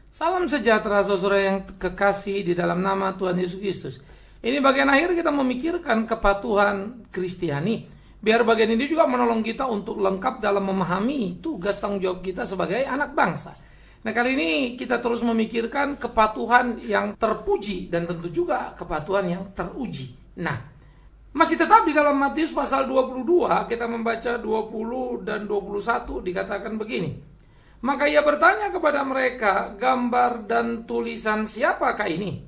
Salam sejahtera saudara yang kekasih di dalam nama Tuhan Yesus Kristus. Ini bagian akhir kita memikirkan kepatuhan Kristiani. Biar bagian ini juga menolong kita untuk lengkap dalam memahami tugas tanggung jawab kita sebagai anak bangsa. Nah, kali ini kita terus memikirkan kepatuhan yang terpuji dan tentu juga kepatuhan yang teruji. Nah, masih tetap di dalam Matius pasal 22, kita membaca 20 dan 21 dikatakan begini. Maka ia bertanya kepada mereka, gambar dan tulisan siapakah ini?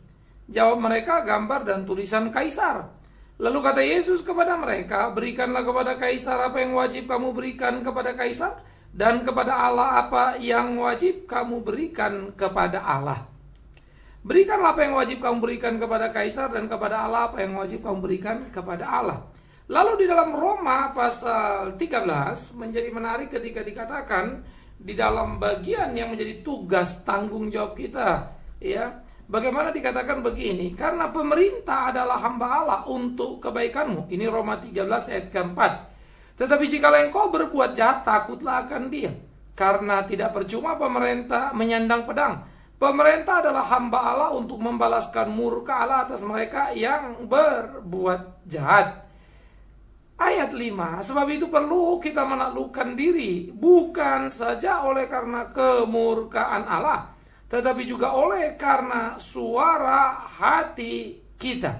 Jawab mereka, gambar dan tulisan Kaisar. Lalu kata Yesus kepada mereka, berikanlah kepada Kaisar apa yang wajib kamu berikan kepada Kaisar, dan kepada Allah apa yang wajib kamu berikan kepada Allah. Berikanlah apa yang wajib kamu berikan kepada Kaisar, dan kepada Allah apa yang wajib kamu berikan kepada Allah. Lalu di dalam Roma pasal 13 menjadi menarik ketika dikatakan di dalam bagian yang menjadi tugas tanggung jawab kita, ya, bagaimana dikatakan begini, karena pemerintah adalah hamba Allah untuk kebaikanmu. Ini Roma 13 ayat keempat. Tetapi jikalau engkau berbuat jahat, takutlah akan Dia, karena tidak percuma pemerintah menyandang pedang. Pemerintah adalah hamba Allah untuk membalaskan murka Allah atas mereka yang berbuat jahat. Ayat 5, sebab itu perlu kita menaklukkan diri, bukan saja oleh karena kemurkaan Allah, tetapi juga oleh karena suara hati kita.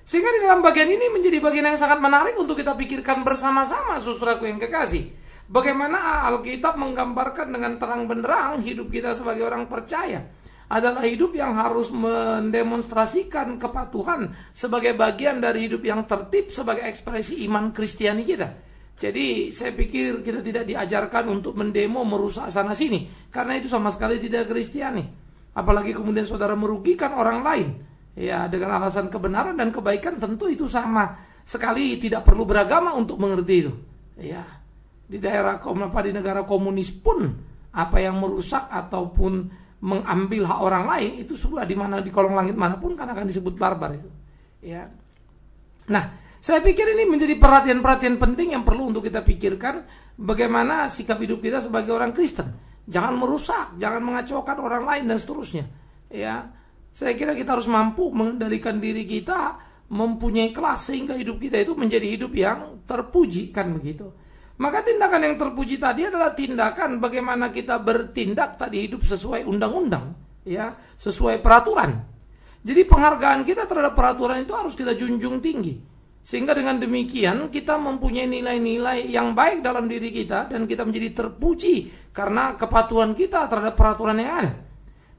Sehingga di dalam bagian ini menjadi bagian yang sangat menarik untuk kita pikirkan bersama-sama, saudaraku yang kekasih. Bagaimana Alkitab menggambarkan dengan terang benderang hidup kita sebagai orang percaya adalah hidup yang harus mendemonstrasikan kepatuhan sebagai bagian dari hidup yang tertib sebagai ekspresi iman Kristiani kita. Jadi saya pikir kita tidak diajarkan untuk mendemo, merusak sana sini, karena itu sama sekali tidak Kristiani. Apalagi kemudian saudara merugikan orang lain, ya, dengan alasan kebenaran dan kebaikan, tentu itu sama sekali tidak perlu beragama untuk mengerti itu. Ya, di di negara komunis pun apa yang merusak ataupun mengambil hak orang lain itu sudah di mana, di kolong langit manapun, kan akan disebut barbar itu, ya. Nah, saya pikir ini menjadi perhatian-perhatian penting yang perlu untuk kita pikirkan bagaimana sikap hidup kita sebagai orang Kristen. Jangan merusak, jangan mengacaukan orang lain dan seterusnya, ya. Saya kira kita harus mampu mengendalikan diri kita, mempunyai kelas sehingga hidup kita itu menjadi hidup yang terpuji, kan begitu. Maka tindakan yang terpuji tadi adalah tindakan bagaimana kita bertindak tadi, hidup sesuai undang-undang, ya, sesuai peraturan. Jadi penghargaan kita terhadap peraturan itu harus kita junjung tinggi. Sehingga dengan demikian kita mempunyai nilai-nilai yang baik dalam diri kita dan kita menjadi terpuji karena kepatuhan kita terhadap peraturan yang ada.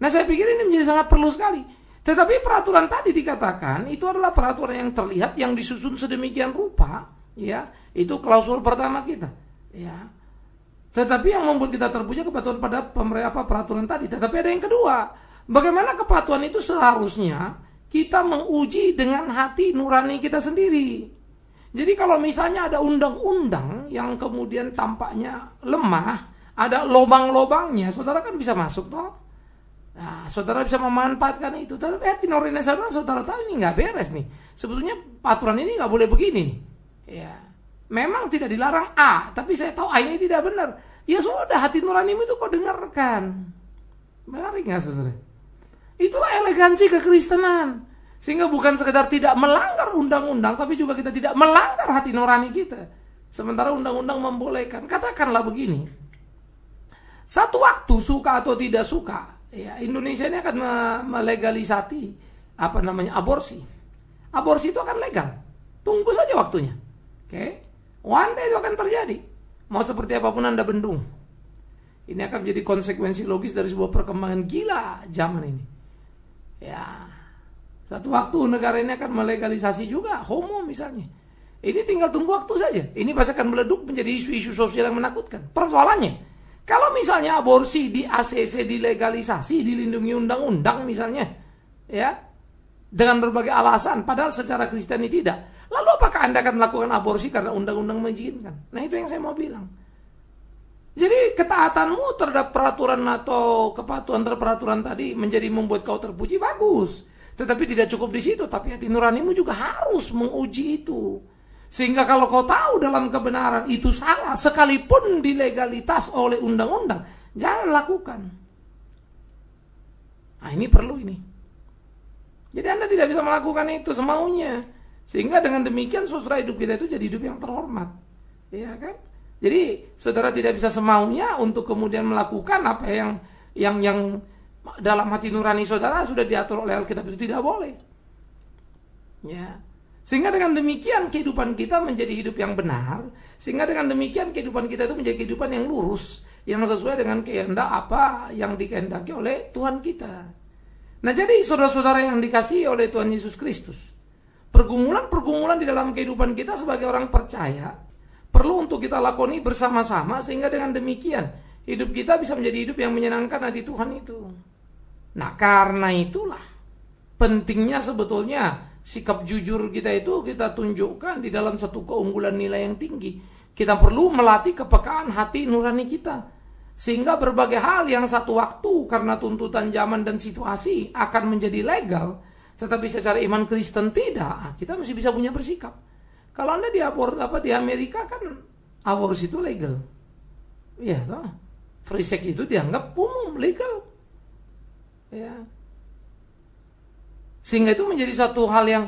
Nah, saya pikir ini menjadi sangat perlu sekali. Tetapi peraturan tadi dikatakan itu adalah peraturan yang terlihat, yang disusun sedemikian rupa, ya, itu klausul pertama kita, ya. Tetapi yang membuat kita terpuji kepatuhan pada peraturan tadi. Tetapi ada yang kedua, bagaimana kepatuhan itu seharusnya kita menguji dengan hati nurani kita sendiri. Jadi kalau misalnya ada undang-undang yang kemudian tampaknya lemah, ada lobang-lobangnya, saudara kan bisa masuk toh. Nah, saudara bisa memanfaatkan itu. Tetapi hati nurani saudara tahu ini nggak beres nih. Sebetulnya aturan ini nggak boleh begini nih. Ya, memang tidak dilarang A, tapi saya tahu A ini tidak benar. Ya sudah, hati nuranimu itu kau dengarkan. Menarik nggak, saudara? Itulah elegansi kekristenan. Sehingga bukan sekedar tidak melanggar undang-undang, tapi juga kita tidak melanggar hati nurani kita. Sementara undang-undang membolehkan. Katakanlah begini, satu waktu suka atau tidak suka, ya, Indonesia ini akan melegalisasi aborsi. Aborsi itu akan legal. Tunggu saja waktunya. Oke, one day itu akan terjadi. Mau seperti apapun Anda bendung, ini akan menjadi konsekuensi logis dari sebuah perkembangan gila zaman ini. Ya, satu waktu negara ini akan melegalisasi juga homo misalnya. Ini tinggal tunggu waktu saja. Ini pasti akan meleduk menjadi isu-isu sosial yang menakutkan. Persoalannya, kalau misalnya aborsi di ACC dilegalisasi, dilindungi undang-undang misalnya, ya, dengan berbagai alasan, padahal secara Kristiani tidak. Lalu apakah Anda akan melakukan aborsi karena undang-undang mengizinkan? Nah, itu yang saya mau bilang. Jadi ketaatanmu terhadap peraturan atau kepatuhan terhadap peraturan tadi menjadi membuat kau terpuji, bagus. Tetapi tidak cukup di situ, tapi hati nuranimu juga harus menguji itu. Sehingga kalau kau tahu dalam kebenaran itu salah, sekalipun dilegalitas oleh undang-undang, jangan lakukan. Nah, ini perlu ini. Jadi Anda tidak bisa melakukan itu semaunya. Sehingga dengan demikian saudara hidup kita itu jadi hidup yang terhormat. Ya kan? Jadi saudara tidak bisa semaunya untuk kemudian melakukan apa yang dalam hati nurani saudara sudah diatur oleh Alkitab, itu tidak boleh. Ya. Sehingga dengan demikian kehidupan kita menjadi hidup yang benar. Sehingga dengan demikian kehidupan kita itu menjadi kehidupan yang lurus, yang sesuai dengan kehendak apa yang dikehendaki oleh Tuhan kita. Nah, jadi saudara-saudara yang dikasihi oleh Tuhan Yesus Kristus, pergumulan-pergumulan di dalam kehidupan kita sebagai orang percaya perlu untuk kita lakoni bersama-sama, sehingga dengan demikian hidup kita bisa menjadi hidup yang menyenangkan hati Tuhan itu. Nah, karena itulah pentingnya sebetulnya sikap jujur kita itu kita tunjukkan di dalam satu keunggulan nilai yang tinggi. Kita perlu melatih kepekaan hati nurani kita, sehingga berbagai hal yang satu waktu karena tuntutan zaman dan situasi akan menjadi legal, tetapi secara iman Kristen tidak. Kita mesti bisa punya bersikap. Kalau Anda di Amerika kan aborsi itu legal. Iya, toh. Free sex itu dianggap umum, legal. Ya. Sehingga itu menjadi satu hal yang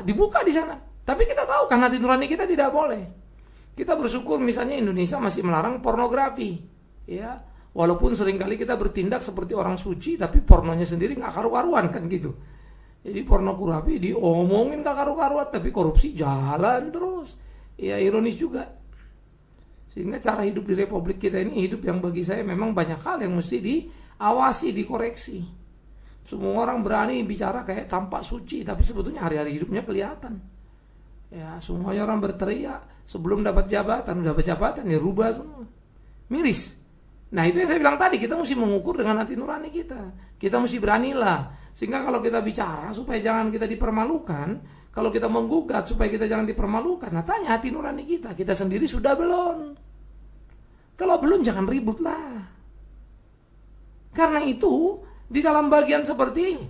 dibuka di sana. Tapi kita tahu kan hati nurani kita tidak boleh. Kita bersyukur misalnya Indonesia masih melarang pornografi. Ya. Walaupun seringkali kita bertindak seperti orang suci, tapi pornonya sendiri nggak karu-karuan kan gitu. Jadi pornografi diomongin nggak karu-karuan, tapi korupsi jalan terus. Ya, ironis juga. Sehingga cara hidup di Republik kita ini hidup yang bagi saya memang banyak hal yang mesti diawasi, dikoreksi. Semua orang berani bicara kayak tampak suci, tapi sebetulnya hari-hari hidupnya kelihatan. Ya, semuanya orang berteriak sebelum dapat jabatan ya rubah semua. Miris. Nah, itu yang saya bilang tadi, kita mesti mengukur dengan hati nurani kita. Kita mesti beranilah. Sehingga kalau kita bicara supaya jangan kita dipermalukan, kalau kita menggugat supaya kita jangan dipermalukan, nah tanya hati nurani kita sendiri sudah belum? Kalau belum jangan ributlah. Karena itu, di dalam bagian seperti ini,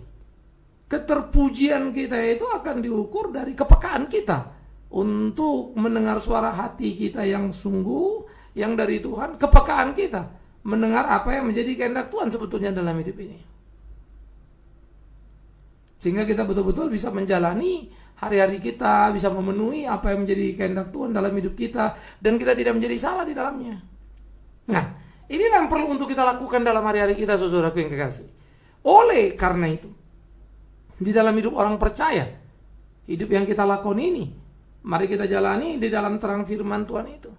keterpujian kita itu akan diukur dari kepekaan kita untuk mendengar suara hati kita yang sungguh, yang dari Tuhan, kepekaan kita mendengar apa yang menjadi kehendak Tuhan sebetulnya dalam hidup ini. Sehingga kita betul-betul bisa menjalani hari-hari kita, bisa memenuhi apa yang menjadi kehendak Tuhan dalam hidup kita, dan kita tidak menjadi salah di dalamnya. Nah, inilah yang perlu untuk kita lakukan dalam hari-hari kita, saudaraku yang kekasih. Oleh karena itu, di dalam hidup orang percaya, hidup yang kita lakoni ini, mari kita jalani di dalam terang firman Tuhan itu.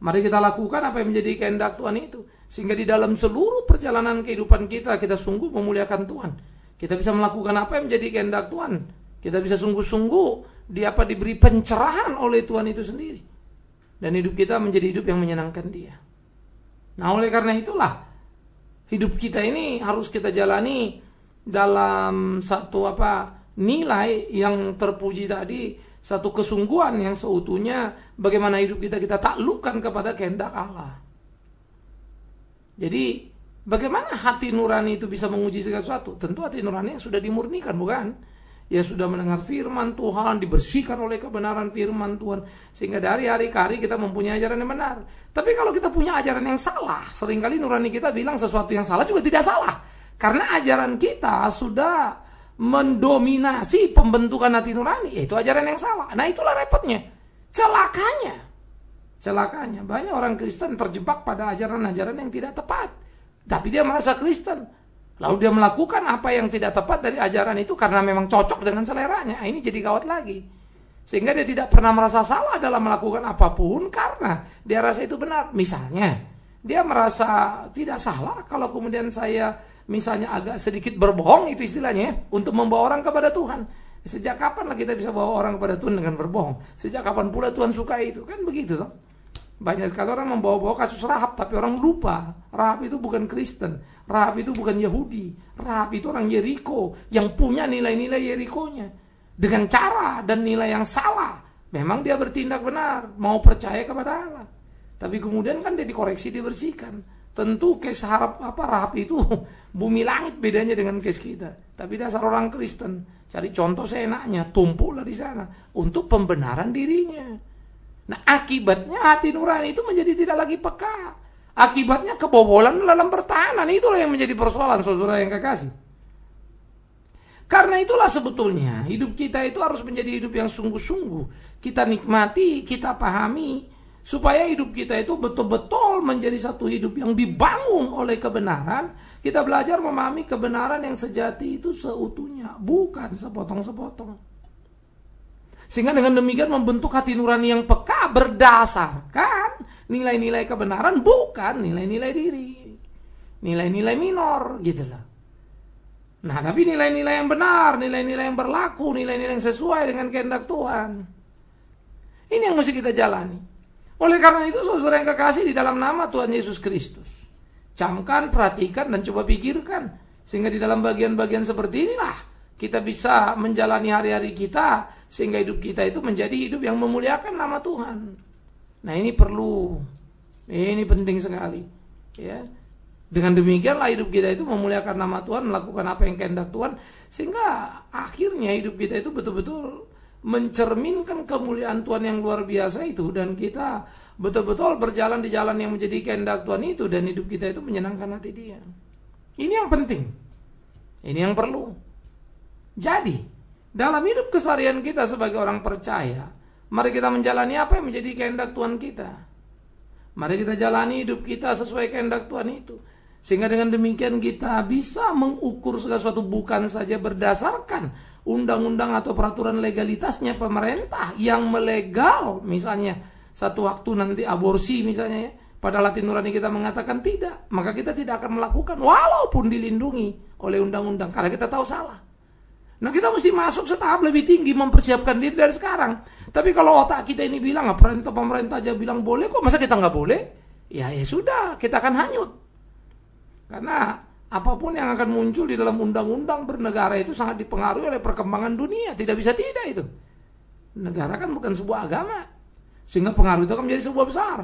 Mari kita lakukan apa yang menjadi kehendak Tuhan itu, sehingga di dalam seluruh perjalanan kehidupan kita sungguh memuliakan Tuhan. Kita bisa melakukan apa yang menjadi kehendak Tuhan. Kita bisa sungguh-sungguh diberi pencerahan oleh Tuhan itu sendiri. Dan hidup kita menjadi hidup yang menyenangkan Dia. Nah, oleh karena itulah hidup kita ini harus kita jalani dalam satu nilai yang terpuji tadi, satu kesungguhan yang seutuhnya bagaimana hidup kita taklukkan kepada kehendak Allah. Jadi bagaimana hati nurani itu bisa menguji segala sesuatu? Tentu hati nurani yang sudah dimurnikan, bukan? Ya sudah mendengar firman Tuhan, dibersihkan oleh kebenaran firman Tuhan, sehingga dari hari ke hari kita mempunyai ajaran yang benar. Tapi kalau kita punya ajaran yang salah, seringkali nurani kita bilang sesuatu yang salah juga tidak salah, karena ajaran kita sudah mendominasi pembentukan hati nurani, yaitu ajaran yang salah. Nah, itulah repotnya, celakanya banyak orang Kristen terjebak pada ajaran-ajaran yang tidak tepat, tapi dia merasa Kristen, lalu dia melakukan apa yang tidak tepat dari ajaran itu karena memang cocok dengan seleranya. Ini jadi gawat lagi, sehingga dia tidak pernah merasa salah dalam melakukan apapun karena dia rasa itu benar. Misalnya dia merasa tidak salah kalau kemudian saya misalnya agak sedikit berbohong, itu istilahnya, untuk membawa orang kepada Tuhan. Sejak kapan lah kita bisa bawa orang kepada Tuhan dengan berbohong? Sejak kapan pula Tuhan suka itu? Kan begitu toh. Banyak sekali orang membawa-bawa kasus Rahab, tapi orang lupa Rahab itu bukan Kristen, Rahab itu bukan Yahudi, Rahab itu orang Yeriko yang punya nilai-nilai Yerikonya dengan cara dan nilai yang salah. Memang dia bertindak benar, mau percaya kepada Allah, tapi kemudian kan dia dikoreksi, dibersihkan. Tentu kes Rahab itu bumi langit bedanya dengan kes kita. Tapi dasar orang Kristen cari contoh seenaknya, tumpuklah di sana untuk pembenaran dirinya. Nah, akibatnya hati nurani itu menjadi tidak lagi peka. Akibatnya kebobolan dalam pertahanan. Itulah yang menjadi persoalan, saudara yang kekasih. Karena itulah sebetulnya hidup kita itu harus menjadi hidup yang sungguh-sungguh. Kita nikmati, kita pahami, supaya hidup kita itu betul-betul menjadi satu hidup yang dibangun oleh kebenaran. Kita belajar memahami kebenaran yang sejati itu seutuhnya, bukan sepotong-sepotong. Sehingga dengan demikian membentuk hati nurani yang peka berdasarkan nilai-nilai kebenaran, bukan nilai-nilai diri, nilai-nilai minor gitu lah. Nah, tapi nilai-nilai yang benar, nilai-nilai yang berlaku, nilai-nilai yang sesuai dengan kehendak Tuhan. Ini yang mesti kita jalani. Oleh karena itu, saudara yang kekasih, di dalam nama Tuhan Yesus Kristus, camkan, perhatikan, dan coba pikirkan. Sehingga di dalam bagian-bagian seperti inilah kita bisa menjalani hari-hari kita, sehingga hidup kita itu menjadi hidup yang memuliakan nama Tuhan. Nah, ini perlu, ini penting sekali, ya. Dengan demikianlah hidup kita itu memuliakan nama Tuhan, melakukan apa yang kehendak Tuhan, sehingga akhirnya hidup kita itu betul-betul mencerminkan kemuliaan Tuhan yang luar biasa itu, dan kita betul-betul berjalan di jalan yang menjadi kehendak Tuhan itu, dan hidup kita itu menyenangkan hati Dia. Ini yang penting, ini yang perlu. Jadi dalam hidup keseharian kita sebagai orang percaya, mari kita menjalani apa yang menjadi kehendak Tuhan kita. Mari kita jalani hidup kita sesuai kehendak Tuhan itu, sehingga dengan demikian kita bisa mengukur segala sesuatu bukan saja berdasarkan undang-undang atau peraturan legalitasnya pemerintah yang melegal, misalnya satu waktu nanti aborsi misalnya, ya, padahal hati nurani kita mengatakan tidak, maka kita tidak akan melakukan walaupun dilindungi oleh undang-undang, karena kita tahu salah. Nah, kita mesti masuk setahap lebih tinggi, mempersiapkan diri dari sekarang. Tapi kalau otak kita ini bilang, pemerintah aja bilang boleh, kok masa kita nggak boleh? Ya sudah, kita akan hanyut. Karena apapun yang akan muncul di dalam undang-undang bernegara itu sangat dipengaruhi oleh perkembangan dunia. Tidak bisa tidak itu. Negara kan bukan sebuah agama, sehingga pengaruh itu akan menjadi sebuah besar.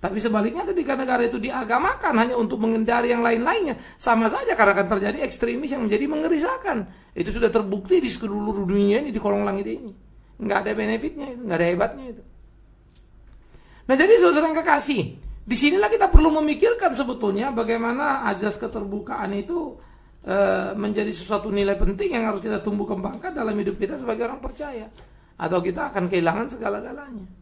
Tapi sebaliknya ketika negara itu diagamakan hanya untuk menghindari yang lain-lainnya, sama saja karena akan terjadi ekstremis yang menjadi mengerisakan. Itu sudah terbukti di seluruh dunia ini, di kolong langit ini. Nggak ada benefitnya itu, nggak ada hebatnya itu. Nah, jadi saudara yang kekasih, disinilah kita perlu memikirkan sebetulnya bagaimana azas keterbukaan itu menjadi sesuatu nilai penting yang harus kita tumbuh kembangkan dalam hidup kita sebagai orang percaya. Atau kita akan kehilangan segala-galanya.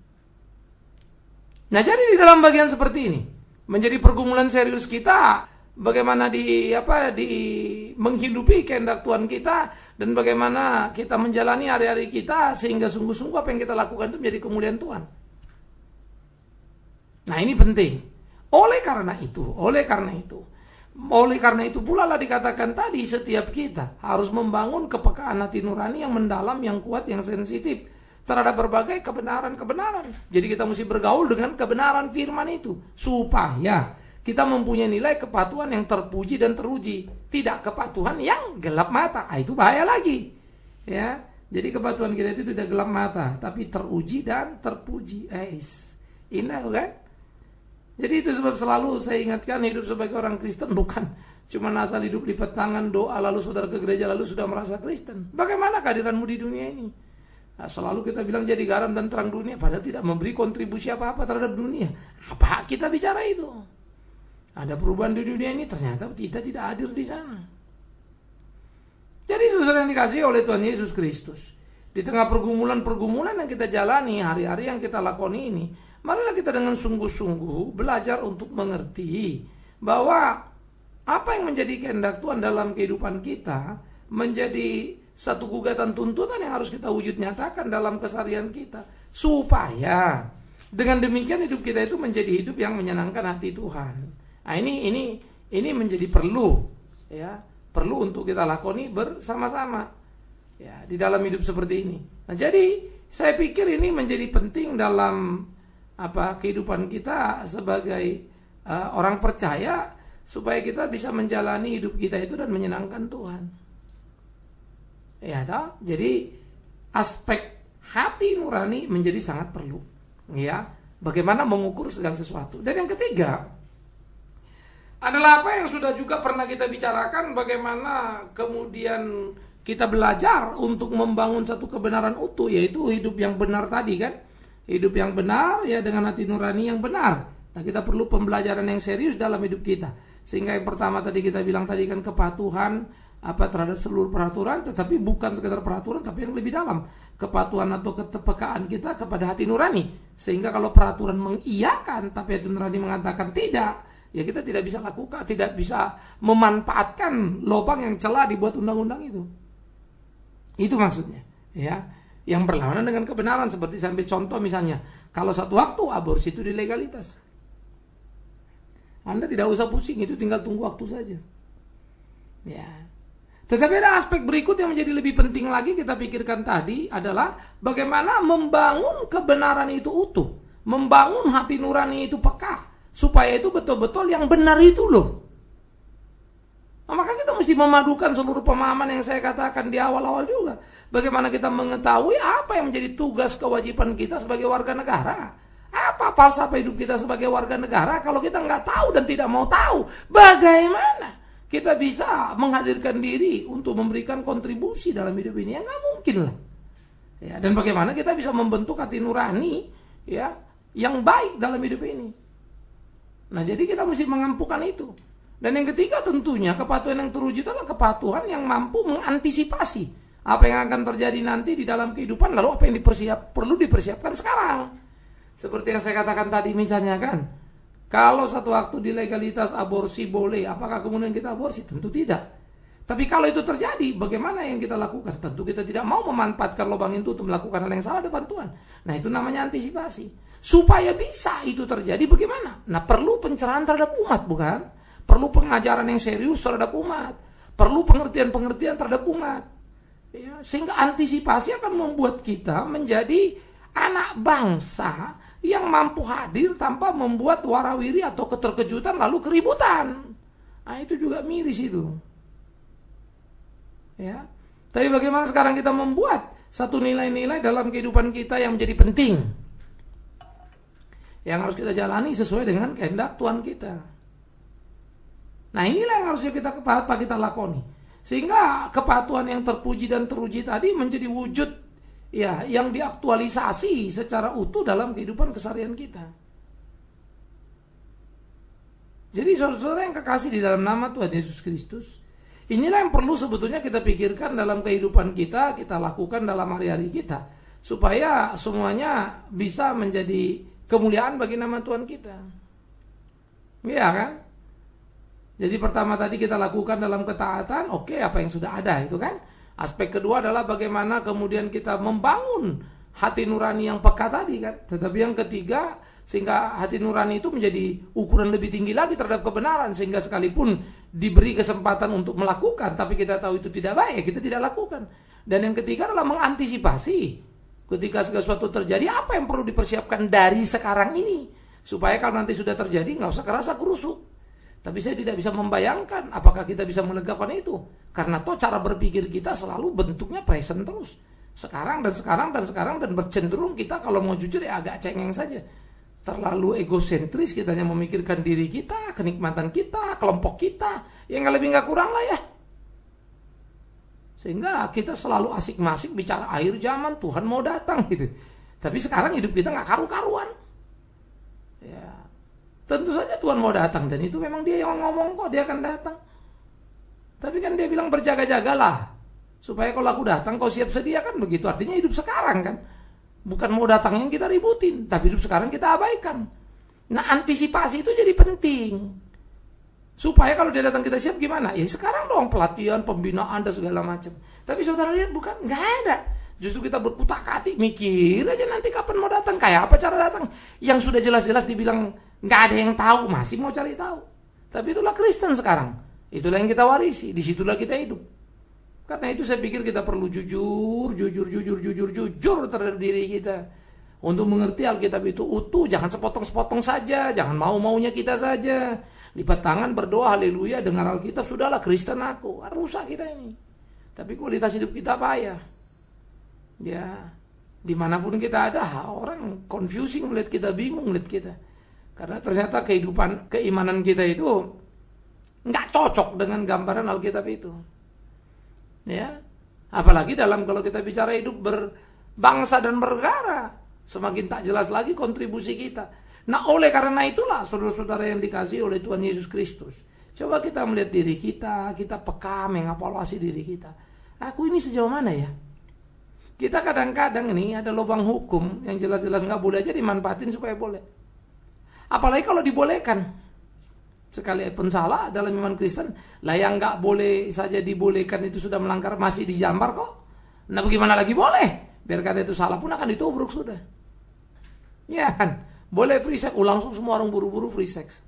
Nah, jadi di dalam bagian seperti ini menjadi pergumulan serius kita bagaimana menghidupi kehendak Tuhan kita, dan bagaimana kita menjalani hari-hari kita sehingga sungguh-sungguh apa yang kita lakukan itu menjadi kemuliaan Tuhan. Nah, ini penting. Oleh karena itu pula lah dikatakan tadi, setiap kita harus membangun kepekaan hati nurani yang mendalam, yang kuat, yang sensitif terhadap berbagai kebenaran-kebenaran. Jadi kita mesti bergaul dengan kebenaran firman itu, supaya kita mempunyai nilai kepatuhan yang terpuji dan teruji, tidak kepatuhan yang gelap mata. Itu bahaya lagi, ya. Jadi kepatuhan kita itu tidak gelap mata, tapi teruji dan terpuji. Indah kan? Jadi itu sebab selalu saya ingatkan, hidup sebagai orang Kristen bukan cuma asal hidup lipat tangan, doa, lalu saudara ke gereja, lalu sudah merasa Kristen. Bagaimana kehadiranmu di dunia ini? Nah, selalu kita bilang jadi garam dan terang dunia, padahal tidak memberi kontribusi apa-apa terhadap dunia. Apa kita bicara itu? Ada perubahan di dunia ini, ternyata kita tidak hadir di sana. Jadi saudara yang dikasihi oleh Tuhan Yesus Kristus, di tengah pergumulan-pergumulan yang kita jalani, hari-hari yang kita lakoni ini, marilah kita dengan sungguh-sungguh belajar untuk mengerti bahwa apa yang menjadi kehendak Tuhan dalam kehidupan kita menjadi satu gugatan tuntutan yang harus kita wujud nyatakan dalam keseharian kita, supaya dengan demikian hidup kita itu menjadi hidup yang menyenangkan hati Tuhan. Nah, ini menjadi perlu, ya, perlu untuk kita lakoni bersama-sama, ya, di dalam hidup seperti ini. Nah, jadi saya pikir ini menjadi penting dalam kehidupan kita sebagai orang percaya, supaya kita bisa menjalani hidup kita itu dan menyenangkan Tuhan. Ya, toh? Jadi aspek hati nurani menjadi sangat perlu, ya. Bagaimana mengukur segala sesuatu. Dan yang ketiga adalah apa yang sudah juga pernah kita bicarakan, bagaimana kemudian kita belajar untuk membangun satu kebenaran utuh, yaitu hidup yang benar tadi kan. Hidup yang benar, ya, dengan hati nurani yang benar. Nah, kita perlu pembelajaran yang serius dalam hidup kita. Sehingga yang pertama tadi kita bilang tadi kan, kepatuhan, terhadap seluruh peraturan, tetapi bukan sekedar peraturan, tapi yang lebih dalam, kepatuhan atau kepekaan kita kepada hati nurani. Sehingga kalau peraturan mengiyakan tapi hati nurani mengatakan tidak, ya kita tidak bisa lakukan, tidak bisa memanfaatkan lubang yang celah dibuat undang-undang itu. Itu maksudnya, ya. Yang berlawanan dengan kebenaran. Seperti sambil contoh misalnya, kalau satu waktu aborsi itu dilegalitas, Anda tidak usah pusing, itu tinggal tunggu waktu saja. Ya. Tetapi ada aspek berikut yang menjadi lebih penting lagi kita pikirkan tadi adalah bagaimana membangun kebenaran itu utuh, membangun hati nurani itu peka, supaya itu betul-betul yang benar itu loh. Nah, maka kita mesti memadukan seluruh pemahaman yang saya katakan di awal-awal juga. Bagaimana kita mengetahui apa yang menjadi tugas kewajiban kita sebagai warga negara. Apa falsafah hidup kita sebagai warga negara kalau kita nggak tahu dan tidak mau tahu bagaimana kita bisa menghadirkan diri untuk memberikan kontribusi dalam hidup ini? Ya nggak mungkin lah. Ya, dan bagaimana kita bisa membentuk hati nurani ya yang baik dalam hidup ini? Nah, jadi kita mesti mengampukan itu. Dan yang ketiga tentunya kepatuhan yang teruji itu adalah kepatuhan yang mampu mengantisipasi apa yang akan terjadi nanti di dalam kehidupan, lalu apa yang perlu dipersiapkan sekarang. Seperti yang saya katakan tadi misalnya kan, kalau satu waktu di legalitas aborsi boleh, apakah kemudian kita aborsi? Tentu tidak. Tapi kalau itu terjadi, bagaimana yang kita lakukan? Tentu kita tidak mau memanfaatkan lubang itu untuk melakukan hal yang salah depan Tuhan. Nah, itu namanya antisipasi. Supaya bisa itu terjadi bagaimana? Nah, perlu pencerahan terhadap umat, bukan? Perlu pengajaran yang serius terhadap umat. Perlu pengertian-pengertian terhadap umat. Ya, sehingga antisipasi akan membuat kita menjadi anak bangsa yang mampu hadir tanpa membuat warawiri atau keterkejutan lalu keributan. Nah, itu juga miris itu. Ya. Tapi bagaimana sekarang kita membuat satu nilai-nilai dalam kehidupan kita yang menjadi penting, yang harus kita jalani sesuai dengan kehendak Tuhan kita. Nah, inilah yang harusnya kita lakoni. Sehingga kepatuhan yang terpuji dan teruji tadi menjadi wujud ya yang diaktualisasi secara utuh dalam kehidupan keseharian kita. Jadi saudara-saudara yang kekasih di dalam nama Tuhan Yesus Kristus, inilah yang perlu sebetulnya kita pikirkan dalam kehidupan kita lakukan dalam hari-hari kita, supaya semuanya bisa menjadi kemuliaan bagi nama Tuhan kita. Iya kan? Jadi pertama tadi kita lakukan dalam ketaatan, oke, apa yang sudah ada itu kan. Aspek kedua adalah bagaimana kemudian kita membangun hati nurani yang peka tadi kan. Tetapi yang ketiga, sehingga hati nurani itu menjadi ukuran lebih tinggi lagi terhadap kebenaran, sehingga sekalipun diberi kesempatan untuk melakukan, tapi kita tahu itu tidak baik, kita tidak lakukan. Dan yang ketiga adalah mengantisipasi ketika segala sesuatu terjadi, apa yang perlu dipersiapkan dari sekarang ini, supaya kalau nanti sudah terjadi nggak usah kerasa kerusuk. Tapi saya tidak bisa membayangkan apakah kita bisa melegakan itu, karena toh cara berpikir kita selalu bentuknya present terus, sekarang dan sekarang dan sekarang, dan bercenderung kita kalau mau jujur ya agak cengeng saja, terlalu egosentris, kita hanya memikirkan diri kita, kenikmatan kita, kelompok kita, yang nggak lebih nggak kurang lah ya. Sehingga kita selalu asik-masik bicara akhir zaman, Tuhan mau datang gitu. Tapi sekarang hidup kita nggak karu-karuan. Ya, tentu saja Tuhan mau datang, dan itu memang Dia yang ngomong kok, Dia akan datang. Tapi kan Dia bilang berjaga-jagalah, supaya kalau aku datang kau siap sedia, kan begitu. Artinya hidup sekarang kan, bukan mau datang yang kita ributin, tapi hidup sekarang kita abaikan. Nah, antisipasi itu jadi penting. Supaya kalau Dia datang kita siap gimana? Ya sekarang dong, pelatihan, pembinaan dan segala macam. Tapi saudara lihat bukan, nggak ada. Justru kita berkutak-katik, mikir aja nanti kapan mau datang, kayak apa cara datang. Yang sudah jelas-jelas dibilang nggak ada yang tahu, masih mau cari tahu. Tapi itulah Kristen sekarang. Itulah yang kita warisi, disitulah kita hidup. Karena itu saya pikir kita perlu jujur terhadap diri kita. Untuk mengerti Alkitab itu utuh, jangan sepotong-sepotong saja, jangan mau-maunya kita saja. Lipat tangan, berdoa, haleluya, dengar Alkitab, sudahlah Kristen aku. Rusak kita ini. Tapi kualitas hidup kita payah. Ya, dimanapun kita ada, orang confusing melihat kita, bingung melihat kita. Karena ternyata keimanan kita itu nggak cocok dengan gambaran Alkitab itu. Ya, apalagi kalau kita bicara hidup berbangsa dan bernegara, semakin tak jelas lagi kontribusi kita. Nah, oleh karena itulah saudara-saudara yang dikasihi oleh Tuhan Yesus Kristus, Coba kita melihat diri kita peka mengevaluasi diri kita. Aku ini sejauh mana ya? Kita kadang-kadang ini ada lubang hukum yang jelas-jelas nggak boleh aja dimanfaatin supaya boleh. Apalagi kalau dibolehkan. Sekalipun salah dalam iman Kristen, lah yang nggak boleh saja dibolehkan itu sudah melanggar, masih dijambar kok. Nah bagaimana lagi boleh? Biar kata itu salah pun akan ditubruk sudah. Ya kan? Boleh free sex, langsung semua orang buru-buru free sex.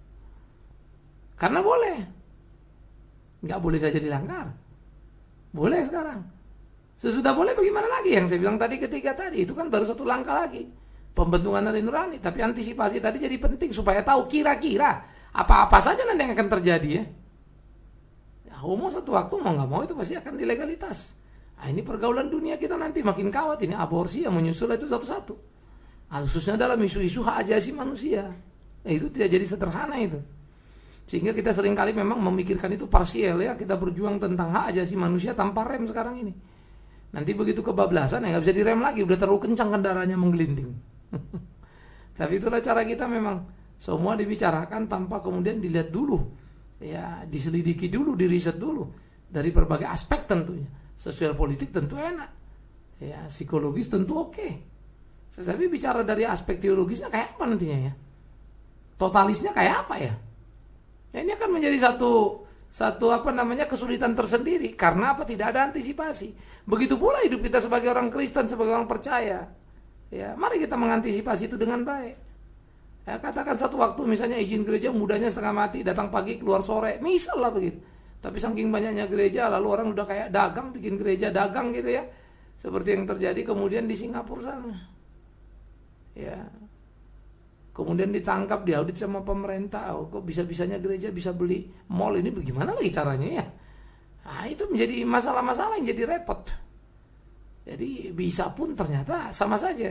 Karena boleh. Nggak boleh saja dilanggar. Boleh sekarang. Sesudah boleh bagaimana lagi? Yang saya bilang tadi ketiga tadi, itu kan baru satu langkah lagi. Pembentukan hati nurani. Tapi antisipasi tadi jadi penting supaya tahu kira-kira apa-apa saja nanti yang akan terjadi ya. Homo satu waktu mau nggak mau itu pasti akan dilegalitas. Nah, ini pergaulan dunia kita nanti makin kawat. Ini aborsi yang menyusul itu satu-satu. Khususnya dalam isu-isu hak asasi manusia. Itu tidak jadi sederhana itu. Sehingga kita seringkali memang memikirkan itu parsial ya. Kita berjuang tentang hak asasi manusia tanpa rem sekarang ini. Nanti begitu kebablasan ya nggak bisa direm lagi. Udah terlalu kencang kendaraannya menggelinding. Tapi itulah cara kita memang. Semua dibicarakan tanpa kemudian dilihat dulu. Ya, diselidiki dulu, diriset dulu. Dari berbagai aspek tentunya. Sosial politik tentu enak. Ya, psikologis tentu oke. Tapi bicara dari aspek teologisnya kayak apa nantinya ya? Totalisnya kayak apa ya? Ya ini akan menjadi satu kesulitan tersendiri. Karena apa? Tidak ada antisipasi. Begitu pula hidup kita sebagai orang Kristen, sebagai orang percaya. Ya, mari kita mengantisipasi itu dengan baik. Ya, katakan satu waktu misalnya izin gereja mudanya setengah mati, datang pagi keluar sore, misal lah begitu. Tapi saking banyaknya gereja, lalu orang udah kayak dagang, bikin gereja dagang gitu ya. Seperti yang terjadi kemudian di Singapura sana. Ya. Kemudian ditangkap, diaudit sama pemerintah. Oh, kok bisa-bisanya gereja bisa beli mall, ini bagaimana lagi caranya ya? Nah, itu menjadi masalah-masalah yang jadi repot. Jadi bisa pun ternyata sama saja.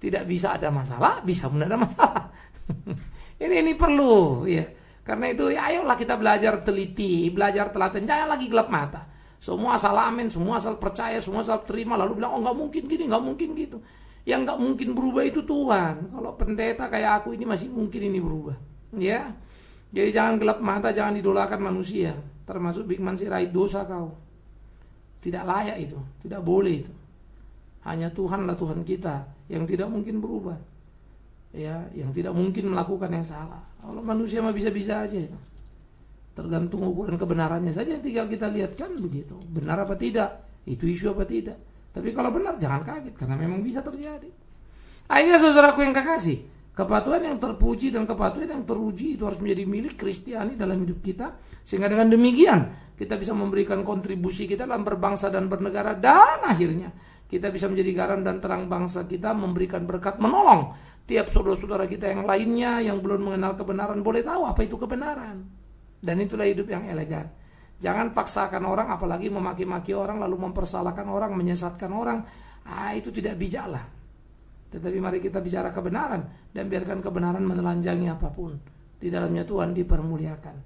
Tidak bisa ada masalah, bisa pun ada masalah. ini perlu ya. Karena itu ya ayolah kita belajar teliti, belajar telaten, jangan lagi gelap mata. Semua asal amin, semua asal percaya, semua asal terima, lalu bilang oh nggak mungkin gini, nggak mungkin gitu. Yang nggak mungkin berubah itu Tuhan. Kalau pendeta kayak aku ini masih mungkin ini berubah. Ya. Jadi jangan gelap mata, jangan idolakan manusia. Termasuk Bikman Sirait, dosa kau. Tidak layak itu, tidak boleh itu. Hanya Tuhanlah Tuhan kita yang tidak mungkin berubah. Ya, yang tidak mungkin melakukan yang salah. Kalau manusia mah bisa-bisa aja itu. Tergantung ukuran kebenarannya saja yang tinggal kita lihat kan begitu. Benar apa tidak? Itu isu apa tidak? Tapi kalau benar jangan kaget karena memang bisa terjadi. Akhirnya saudaraku yang kekasih, kepatuhan yang terpuji dan kepatuhan yang teruji itu harus menjadi milik Kristiani dalam hidup kita. Sehingga dengan demikian kita bisa memberikan kontribusi kita dalam berbangsa dan bernegara. Dan akhirnya kita bisa menjadi garam dan terang bangsa kita, memberikan berkat, menolong tiap saudara-saudara kita yang lainnya yang belum mengenal kebenaran boleh tahu apa itu kebenaran. Dan itulah hidup yang elegan. Jangan paksakan orang, apalagi memaki-maki orang, lalu mempersalahkan orang, menyesatkan orang. Itu tidak bijak lah. Tetapi mari kita bicara kebenaran dan biarkan kebenaran menelanjangi apapun. Di dalamnya Tuhan dipermuliakan.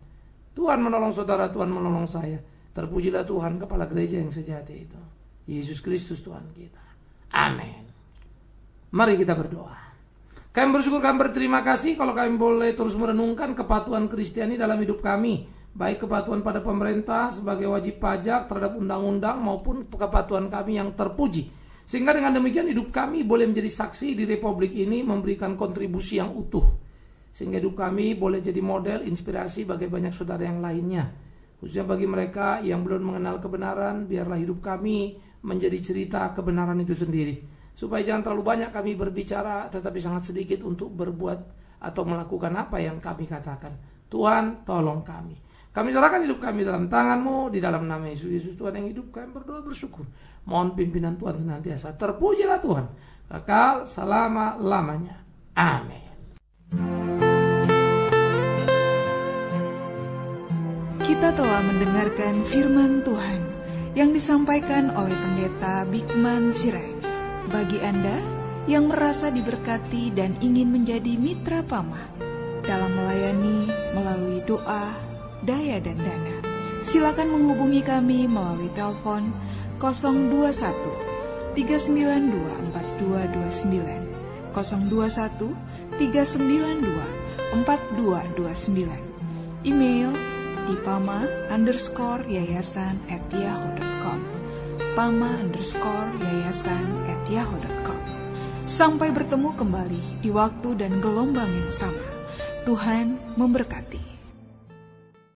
Tuhan menolong saudara, Tuhan menolong saya. Terpujilah Tuhan, kepala gereja yang sejati itu. Yesus Kristus Tuhan kita. Amin. Mari kita berdoa. Kami bersyukur, kami berterima kasih kalau kami boleh terus merenungkan kepatuhan Kristiani dalam hidup kami. Baik kepatuhan pada pemerintah sebagai wajib pajak terhadap undang-undang maupun kepatuhan kami yang terpuji. Sehingga dengan demikian hidup kami boleh menjadi saksi di Republik ini, memberikan kontribusi yang utuh. Sehingga hidup kami boleh jadi model, inspirasi bagi banyak saudara yang lainnya. Khususnya bagi mereka yang belum mengenal kebenaran, biarlah hidup kami menjadi cerita kebenaran itu sendiri. Supaya jangan terlalu banyak kami berbicara, tetapi sangat sedikit untuk berbuat atau melakukan apa yang kami katakan. Tuhan, tolong kami. Kami serahkan hidup kami dalam tangan-Mu, di dalam nama Yesus. Yesus Tuhan yang hidup, kami berdoa bersyukur. Mohon pimpinan Tuhan senantiasa. Terpujilah Tuhan, kekal selama-lamanya. Amin. Kita telah mendengarkan firman Tuhan yang disampaikan oleh Pendeta Bikman Sirait. Bagi Anda yang merasa diberkati dan ingin menjadi mitra Pamah dalam melayani melalui doa, daya dan dana, silakan menghubungi kami melalui telepon 021 392 4229, 021 392 4229, email di pama_yayasan@yahoo.com. pama_yayasan@yahoo.com. Sampai bertemu kembali di waktu dan gelombang yang sama. Tuhan memberkati.